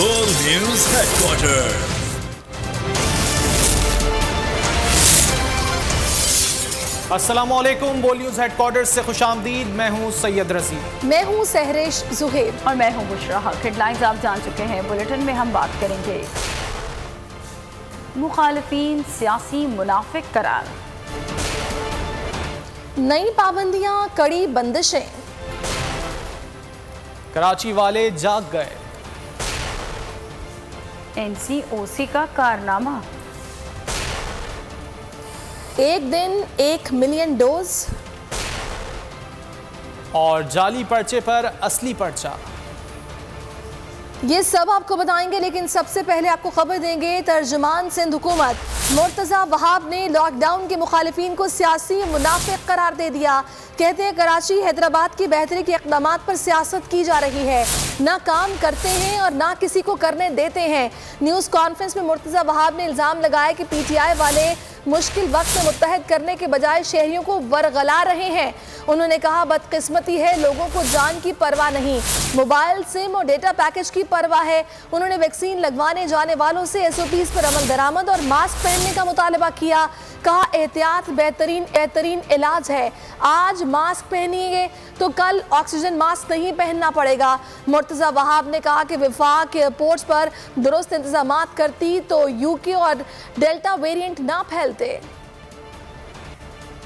बोल news headquarter. अस्सलामुअलैकुम, बोल न्यूज हेडक्वार्टर से खुशामदीद। मैं हूं सैयद रजी। मैं हूं सहरेश जुहेब और मैं हूं बुशरा हक। हेडलाइंस आप जान चुके हैं, बुलेटिन में हम बात करेंगे। मुखालिफिन सियासी मुनाफिक करार, नई पाबंदियां, कड़ी बंदिशें, कराची वाले जाग गए, NCOC का कारनामा, एक दिन 1 मिलियन डोज और जाली पर्चे पर असली पर्चा। ये सब आपको बताएंगे, लेकिन सबसे पहले आपको खबर देंगे। तर्जुमान सिंध हुकूमत मुर्तज़ा वहाब ने लॉकडाउन के मुखालिफिन को सियासी मुनाफिक करार दे दिया। कहते हैं कराची हैदराबाद की बेहतरी के इक़दामात पर सियासत की जा रही है, ना काम करते हैं और ना किसी को करने देते हैं। न्यूज़ कॉन्फ्रेंस में मुर्तज़ा वहाब ने इल्ज़ाम लगाया कि PTI वाले मुश्किल वक्त में मुत्तहद करने के बजाय शहरियों को वरगला रहे हैं। उन्होंने कहा बदकिस्मती है, लोगों को जान की परवाह नहीं, मोबाइल सिम और डेटा पैकेज की परवाह है। उन्होंने वैक्सीन लगवाने जाने वालों से SOPs पर अमल दरामद और मास्क पहनने का मुतालबा किया। कहा एहतियात बेहतरीन इलाज है। आज मास्क पहनिए तो कल ऑक्सीजन मास्क नहीं पहनना पड़ेगा। मुर्तज़ा वहाब ने कहा कि विफाक एयरपोर्ट्स पर दुरुस्त इंतजामात करती तो UK और डेल्टा वेरिएंट ना फैलते।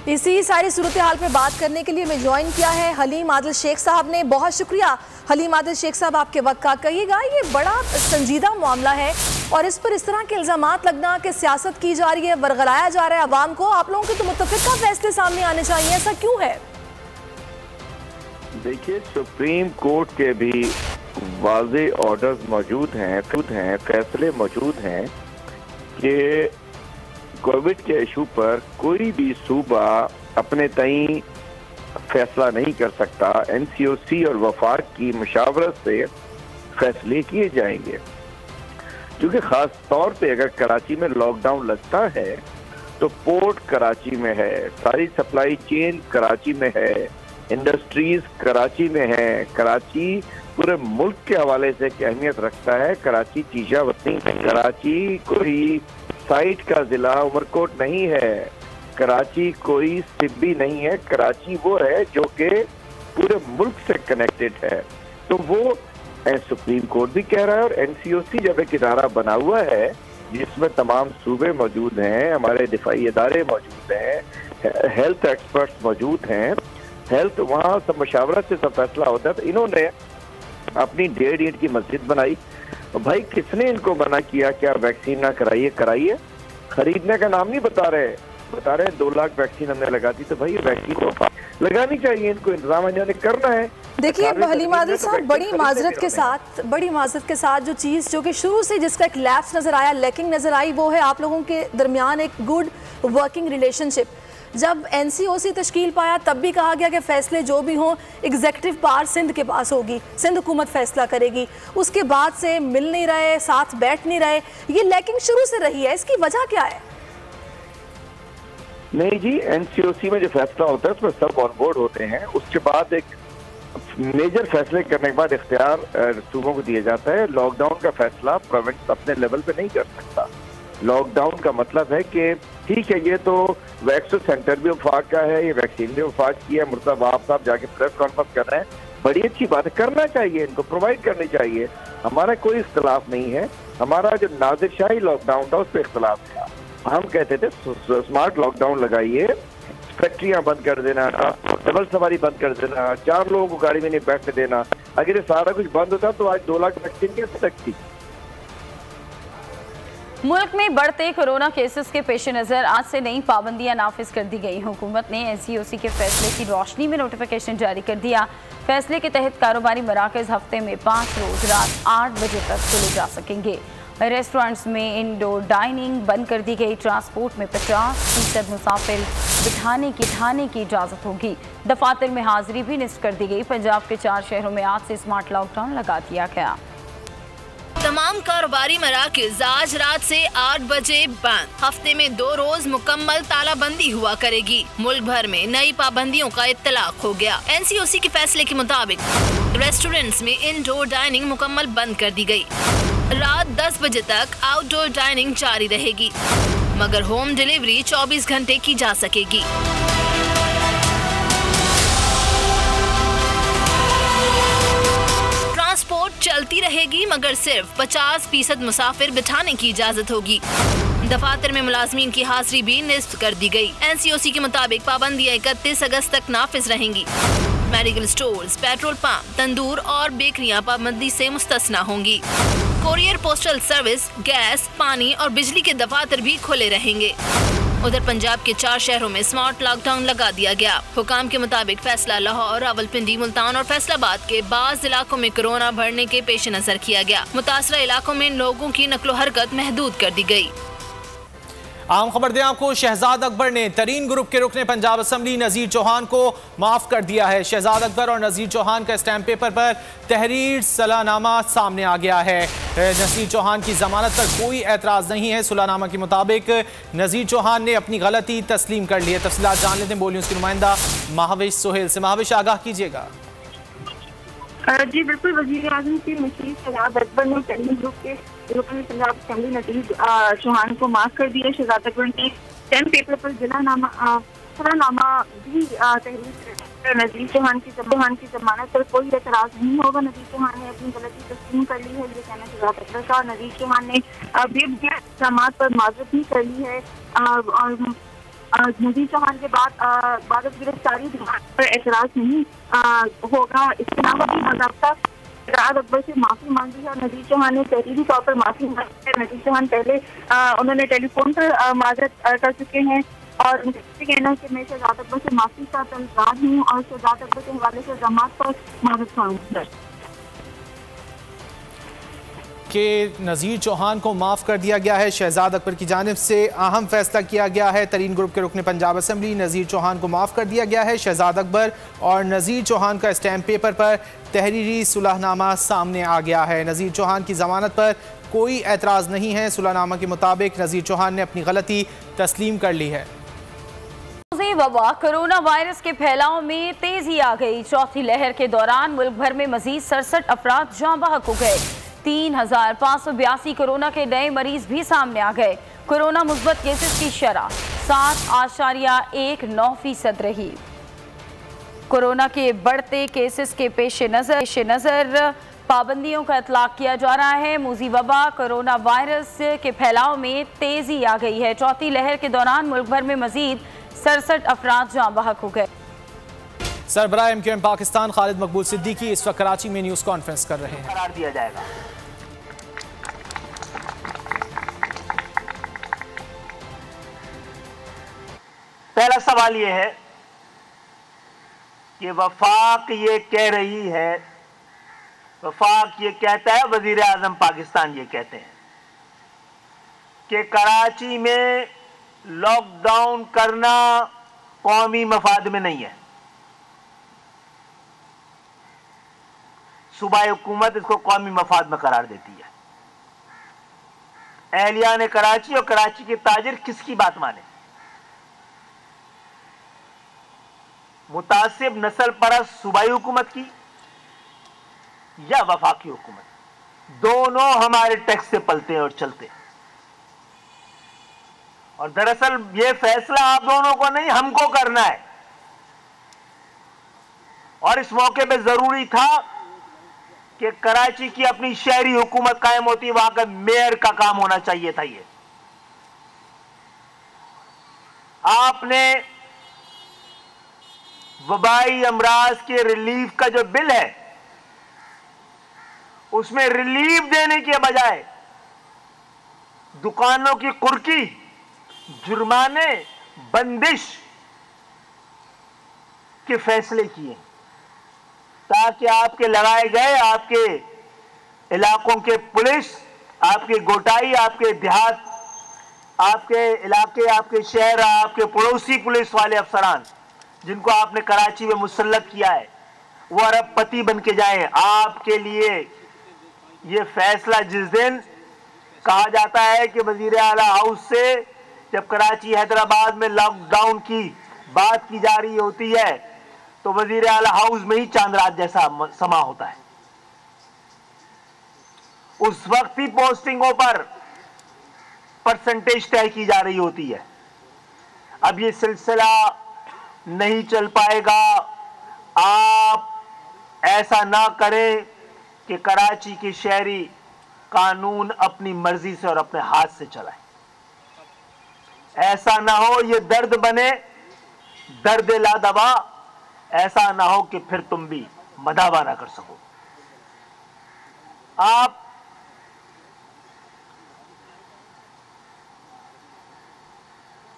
इसी सारी सूरत हाल पे बात करने के लिए मैं ज्वाइन किया है हलीम आदिल शेख साहब ने। बहुत शुक्रिया हलीम आदिल शेख साहब आपके वक्त का। कहिएगा, ये बड़ा संजीदा मामला है और इस पर इस तरह के इल्ज़ामात लगना कि सियासत की जा रही है, वरगलाया जा रहा है अवाम को। आप लोगों के तो मुत्तफ़िका फैसले सामने आने चाहिए, ऐसा क्यों है? देखिए, सुप्रीम कोर्ट के भी वाज़े ऑर्डर्स मौजूद हैं, फैसले मौजूद हैं कि कोविड के इशू पर कोई भी सूबा अपने तई फैसला नहीं कर सकता। NCOC और वफाक की मुशावरत से फैसले किए जाएंगे, क्योंकि खास तौर पे अगर कराची में लॉकडाउन लगता है तो पोर्ट कराची में है, सारी सप्लाई चेन कराची में है, इंडस्ट्रीज कराची में है। कराची पूरे मुल्क के हवाले से अहमियत रखता है। कराची चीजा वतनी, कराची कोई साइट का जिला उमरकोट नहीं है, कराची कोई सिब्बी नहीं है। कराची वो है जो कि पूरे मुल्क से कनेक्टेड है। तो वो सुप्रीम कोर्ट भी कह रहा है और NCOC जब एक इदारा बना हुआ है जिसमें तमाम सूबे मौजूद हैं, हमारे दिफाई इदारे मौजूद हैं, हेल्थ एक्सपर्ट्स मौजूद हैं, हेल्थ वहाँ सब मशावरत से सब फैसला होता है। तो इन्होंने अपनी 1.5 ईंट की मस्जिद बनाई। भाई किसने इनको मना किया कि आप वैक्सीन ना कराइए? खरीदने का नाम नहीं बता रहे 2 लाख वैक्सीन हमने लगा दी। तो भाई वैक्सीन को लगानी चाहिए, इनको इंतजाम इन्होंने करना है। देखिए हलीम आदिल साहब, बड़ी माजरत के साथ जो चीज़ जो कि शुरू से जिसका एक लैप्स नज़र आया, लैकिंग नज़र आई, वो है आप लोगों के दरमियान एक गुड वर्किंग रिलेशनशिप। जब NCOC तश्कील पाया तब भी कहा गया कि फैसले जो भी हों एग्जीक्यूटिव पावर सिंध के पास होगी, सिंध हुकूमत फैसला करेगी। उसके बाद से मिल नहीं रहे, साथ बैठ नहीं रहे, ये लैकिंग शुरू से रही है, इसकी वजह क्या है? नहीं जी, NCOC में जो फैसला होता है उसमें सब ऑन बोर्ड होते हैं। उसके बाद एक मेजर फैसले करने के बाद इख्तियार सूबों को दिया जाता है। लॉकडाउन का फैसला प्रोविंस अपने लेवल पे नहीं कर सकता। लॉकडाउन का मतलब है कि ठीक है, ये तो वैक्सीन सेंटर भी वफाक का है, ये वैक्सीन भी वफाक की है। मुर्तज़ा वहाब साहब जाके प्रेस कॉन्फ्रेंस कर रहे हैं, बड़ी अच्छी बात है, करना चाहिए, इनको प्रोवाइड करनी चाहिए। हमारा कोई इख्तलाफ नहीं है। हमारा जो नाज़िरशाही लॉकडाउन था उस पर इख्तलाफ था। हम कहते थे स्मार्ट लॉकडाउन लगाइए, फैक्ट्रियां बंद कर देना, डबल सवारी बंद कर देना, 4 लोगों को गाड़ी में नहीं बैठने देना। अगर ये सारा कुछ बंद होता तो आज 2 लाख वैक्सीन कैसे लगती? मुल्क में बढ़ते कोरोना केसेस के पेश नज़र आज से नई पाबंदियां नाफिज कर दी गई। हुकूमत ने NCOC के फैसले की रोशनी में नोटिफिकेशन जारी कर दिया। फैसले के तहत कारोबारी मराकज़ हफ्ते में 5 रोज रात 8 बजे तक खुले जा सकेंगे। रेस्टोरेंट्स में इंडोर डाइनिंग बंद कर दी गई। ट्रांसपोर्ट में 50% मुसाफिर बिठाने की इजाज़त होगी। दफातर में हाजिरी भी निस्फ कर दी गई। पंजाब के 4 शहरों में आज से स्मार्ट लॉकडाउन लगा दिया गया। तमाम कारोबारी मराकज़ आज रात से 8 बजे बंद। हफ्ते में 2 रोज मुकम्मल तालाबंदी हुआ करेगी। मुल्क भर में नई पाबंदियों का इत्तलाक हो गया। NCOC के फैसले के मुताबिक रेस्टोरेंट्स में इंडोर डाइनिंग मुकम्मल बंद कर दी गई। रात 10 बजे तक आउटडोर डाइनिंग जारी रहेगी, मगर होम डिलीवरी 24 घंटे की जा सकेगी। ट्रांसपोर्ट चलती रहेगी, मगर सिर्फ 50% मुसाफिर बिठाने की इजाजत होगी। दफातर में मुलाजमीन की हाजिरी भी निस्फ कर दी गई। NCOC के मुताबिक पाबंदियां 31 अगस्त तक नाफिज रहेंगी। मेडिकल स्टोर्स, पेट्रोल पंप, तंदूर और बेकरियां पाबंदी से मुस्तस्ना होंगी। कोरियर, पोस्टल सर्विस, गैस, पानी और बिजली के दफातर भी खुले रहेंगे। उधर पंजाब के 4 शहरों में स्मार्ट लॉकडाउन लगा दिया गया। हुकाम के मुताबिक फैसला लाहौर, रावलपिंडी, मुल्तान और फैसलाबाद के बाज़ इलाकों में कोरोना बढ़ने के पेश नजर किया गया। मुतासरा इलाकों में लोगों की नकलो हरकत महदूद कर दी गई। आम खबर दें आपको, शहजाद अकबर ने तरीन ग्रुप के रुकने पंजाब असम्बली नज़ीर चौहान को माफ कर दिया है। शहजाद अकबर और नज़ीर चौहान का स्टैम्प पेपर पर तहरीर सलाहनामा सामने आ गया है। नज़ीर चौहान की जमानत पर कोई एतराज़ नहीं है। सलाहनामा के मुताबिक नज़ीर चौहान ने अपनी गलती तस्लीम कर ली है। तफसीलात जान लेते हैं बोली उसकी नुमाइंदा महाविश सोहेल से। महाविश, आगाह कीजिएगा। जी बिल्कुल, वज़ीर आज़म की मशीर शहजाद अकबर ने तरीन ग्रुप के रुकन पंजाब असेंबली नज़ीर चौहान को माफ कर दिया। शहजाद अकबर ने स्टैम्प पेपर पर सलाहनामा भी तहरीर नज़ीर चौहान की जमानत पर कोई एतराज़ नहीं होगा। नज़ीर चौहान ने अपनी गलती तस्लीम कर ली है, ये कहना शहजाद अकबर का। नज़ीर चौहान ने इल्जामात पर माजरत भी कर ली है और नज़ीर चौहान के बाद गिरफ्तारी पर एतराज़ नहीं होगा। इसके अलावा भी बाज़ाब्ता शहजाद अकबर से माफी मांगी है। नज़ीर चौहान ने तहरीरी तौर पर माफी मांगी है। नज़ीर चौहान पहले उन्होंने टेलीफोन पर माजरत कर चुके हैं और उनका कहना है कि मैं शहजाद अकबर से माफी का तलबगार हूँ और शहजाद अकबर के हवाले से इल्जामात पर माजरत मांगूंगा कि नज़ीर चौहान को माफ़ कर दिया गया है। शहजाद अकबर की जानिब से अहम फैसला किया गया है। तरीन ग्रुप के रुकने पंजाब असम्बली नज़ीर चौहान को माफ़ कर दिया गया है। शहजाद अकबर और नज़ीर चौहान का स्टैम्प पेपर पर तहरीरी सुलहनामा सामने आ गया है। नज़ीर चौहान की जमानत पर कोई एतराज़ नहीं है। सुलहनामा के मुताबिक नज़ीर चौहान ने अपनी गलती तस्लीम कर ली है। वबा कोरोना वायरस के फैलाव में तेजी आ गई। चौथी लहर के दौरान मुल्क भर में मजीद 67 अफराद जाँ बहक हो गए। 3582 कोरोना के नए मरीज भी सामने आ गए। कोरोना मुस्बत केसेस की शरह 7.19% रही। कोरोना के बढ़ते केसेस के पेश नज़र पाबंदियों का इतलाक किया जा रहा है। मूजी वबा कोरोना वायरस के फैलाव में तेजी आ गई है। चौथी लहर के दौरान मुल्क भर में मजीद 67 अफराद जाँ बहक हो गए। सरबराह MQM पाकिस्तान खालिद मकबूल सिद्दीकी इस वक्त कराची में न्यूज़ कॉन्फ्रेंस कर रहे हैं। करार दिया जाएगा। पहला सवाल यह है कि वफाक ये कह रही है, वफाक ये कहता है, वजीर आजम पाकिस्तान ये कहते हैं कि कराची में लॉकडाउन करना कौमी मफाद में नहीं है। सूबाई हुकूमत इसको कौमी मफाद में करार देती है। अहलियान कराची और कराची के ताजिर किसकी बात माने? मुतासिब नस्ल परस्त सूबाई हुकूमत की या वफाकी हुकूमत? दोनों हमारे टैक्स से पलते हैं और चलते हैं। और दरअसल ये फैसला आप दोनों को नहीं, हमको करना है। और इस मौके पे जरूरी था कि कराची की अपनी शहरी हुकूमत कायम होती, वहां का मेयर का काम होना चाहिए था। ये आपने वबाई अमराज के रिलीफ का जो बिल है उसमें रिलीफ देने के बजाय दुकानों की कुर्की, जुर्माने, बंदिश के फैसले किए ताकि आपके लगाए गए आपके इलाकों के पुलिस, आपके गोटाई, आपके देहात, आपके इलाके, आपके शहर, आपके पड़ोसी पुलिस वाले अफसरान जिनको आपने कराची में मुसल्लत किया है वो अरबपति बन के जाएं। आपके लिए ये फैसला जिस दिन कहा जाता है कि वजीर आला हाउस से जब कराची हैदराबाद में लॉकडाउन की बात की जा रही होती है तो वजीर आला हाउस में ही चांद रात जैसा समा होता है। उस वक्त ही पोस्टिंगों पर परसेंटेज तय की जा रही होती है। अब ये सिलसिला नहीं चल पाएगा। आप ऐसा ना करें कि कराची के शहरी कानून अपनी मर्जी से और अपने हाथ से चलाएं। ऐसा ना हो ये दर्द बने दर्द ला दवा, ऐसा ना हो कि फिर तुम भी मदावा ना कर सको। आप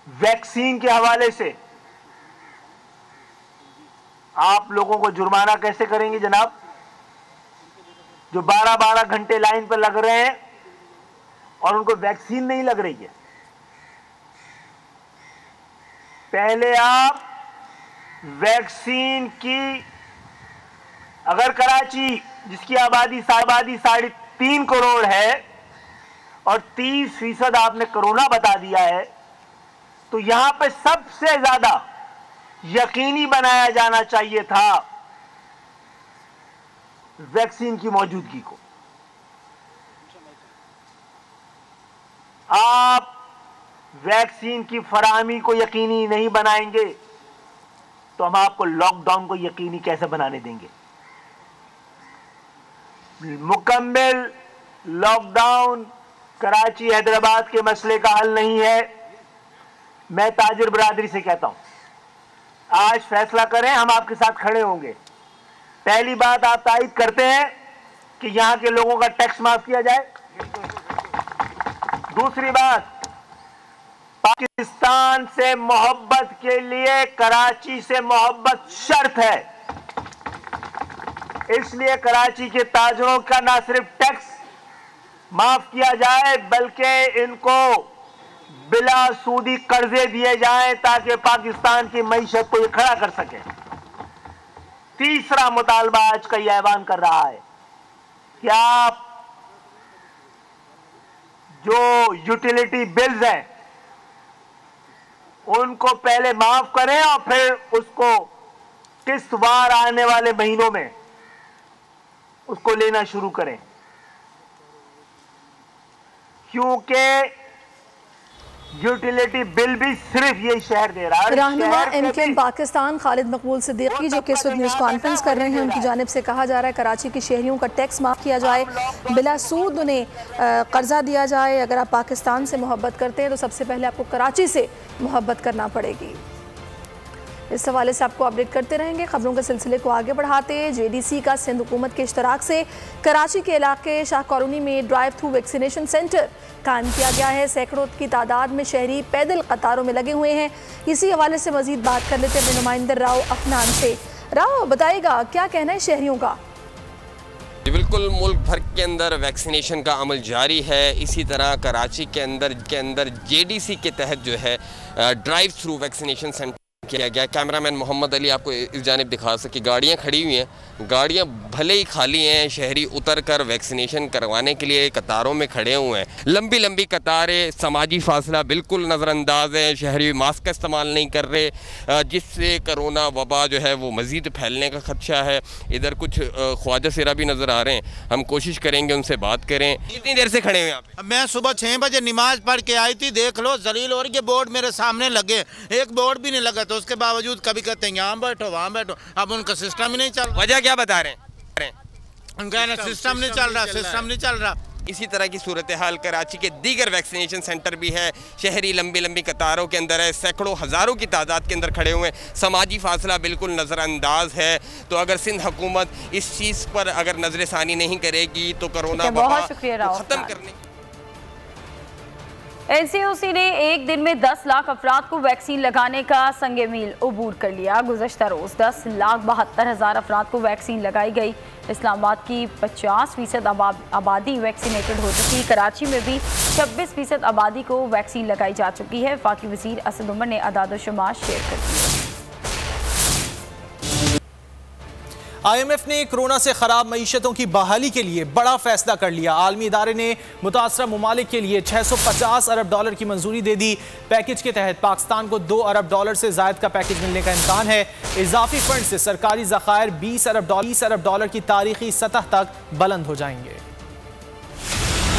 वैक्सीन के हवाले से आप लोगों को जुर्माना कैसे करेंगे जनाब, जो 12-12 घंटे लाइन पर लग रहे हैं और उनको वैक्सीन नहीं लग रही है। पहले आप वैक्सीन की, अगर कराची जिसकी आबादी 3.5 करोड़ है और 30% आपने कोरोना बता दिया है, तो यहां पे सबसे ज्यादा यकीनी बनाया जाना चाहिए था वैक्सीन की मौजूदगी को। आप वैक्सीन की फराहमी को यकीनी नहीं बनाएंगे तो हम आपको लॉकडाउन को यकीनी कैसे बनाने देंगे। मुकम्मल लॉकडाउन कराची हैदराबाद के मसले का हल नहीं है। मैं ताजिर बरादरी से कहता हूं, आज फैसला करें, हम आपके साथ खड़े होंगे। पहली बात, आप तायद करते हैं कि यहां के लोगों का टैक्स माफ किया जाए। दूसरी बात, पाकिस्तान से मोहब्बत के लिए कराची से मोहब्बत शर्त है, इसलिए कराची के ताजरों का ना सिर्फ टैक्स माफ किया जाए बल्कि इनको बिला सूदी कर्जे दिए जाएं ताकि पाकिस्तान की मईशत को ये खड़ा कर सके। तीसरा मुतालबा आज का यह ऐलान कर रहा है कि आप जो यूटिलिटी बिल्स हैं उनको पहले माफ करें और फिर उसको किस्तवार आने वाले महीनों में उसको लेना शुरू करें, क्योंकि यूटिलिटी बिल भी सिर्फ ये शहर दे रहा है। रहनुमा एमकेएम पाकिस्तान खालिद मकबूल सिद्दीकी जो कि इस वक्त न्यूज़ कॉन्फ्रेंस कर रहे हैं, उनकी जानिब से कहा जा रहा है कराची के शहरियों का टैक्स माफ़ किया जाए, बिला सूद उन्हें कर्जा दिया जाए। अगर आप पाकिस्तान से मोहब्बत करते हैं तो सबसे पहले आपको कराची से मोहब्बत करना पड़ेगी। इस हवाले से आपको अपडेट करते रहेंगे। खबरों के सिलसिले को आगे बढ़ाते JDC का सिंध हुकूमत के इश्तराक से कराची के इलाके शाह कॉलोनी में ड्राइव थ्रू वैक्सीनेशन सेंटर कायम किया गया है। सैकड़ों की तादाद में शहरी पैदल कतारों में लगे हुए हैं। इसी हवाले से मजीद बात कर लेते हैं नुमाइंदा राव अफनान से। राव, बताइएगा क्या कहना है शहरियों का? बिल्कुल, मुल्क भर के अंदर वैक्सीनेशन का अमल जारी है। इसी तरह कराची के अंदर JDC के तहत जो है ड्राइव थ्रू वैक्सीनेशन सेंटर किया गया। कैमरामैन मोहम्मद अली आपको इस जानिब दिखा सके, गाड़ियां खड़ी हुई हैं, गाड़ियां भले ही खाली हैं, शहरी उतर कर वैक्सीनेशन करवाने के लिए कतारों में खड़े हुए हैं। लंबी लंबी कतारें, समाजी फासला बिल्कुल नज़रअंदाज है, शहरी मास्क का इस्तेमाल नहीं कर रहे, जिससे कोरोना वबा जो है वो मज़ीद फैलने का खदशा है। इधर कुछ ख्वाजा सिरा भी नज़र आ रहे हैं, हम कोशिश करेंगे उनसे बात करें। कितनी देर से खड़े हुए यहाँ पे? मैं सुबह 6 बजे नमाज पढ़ के आई थी, देख लो जलील और ये बोर्ड मेरे सामने लगे, एक बोर्ड भी नहीं लगा, तो उसके बावजूद कभी कहते हैं यहाँ बैठो वहाँ बैठो। अब उनका सिस्टम ही नहीं चल रहा। वजह क्या बता रहे हैं? उनका ना सिस्टम नहीं चल रहा, सिस्टम नहीं चल रहा। इसी तरह की सूरत हाल कराची के दीगर वैक्सीनेशन सेंटर भी है। शहरी लंबी लंबी कतारों के अंदर है, सैकड़ों हज़ारों की तादाद के अंदर खड़े हुए हैं। समाजी फासला बिल्कुल नज़रअंदाज है। तो अगर सिंध हुकूमत इस चीज़ पर अगर नजरसानी नहीं करेगी तो कोरोना ख़त्म करने। NCOC ने एक दिन में 10 लाख अफराद को वैक्सीन लगाने का संगे मील अबूर कर लिया। गुज़श्ता रोज़ 10,72,000 अफराद को वैक्सीन लगाई गई। इस्लामाबाद की 50% आबादी वैक्सीनेटेड हो चुकी। कराची में भी 26% आबादी को वैक्सीन लगाई जा चुकी है। वफाकी वज़ीर असद उमर ने अदाद-ओ-शुमार शेयर कर दिए। IMF ने कोरोना से ख़राब मईशतों की बहाली के लिए बड़ा फैसला कर लिया। आलमी इदारे ने मुतासरा ममालिक के लिए $650 अरब की मंजूरी दे दी। पैकेज के तहत पाकिस्तान को $2 अरब से ज़ायद का पैकेज मिलने का इम्कान है। इजाफी फंड से सरकारी ज़खायर $20 अरब की तारीखी सतह तक बुलंद हो जाएंगे।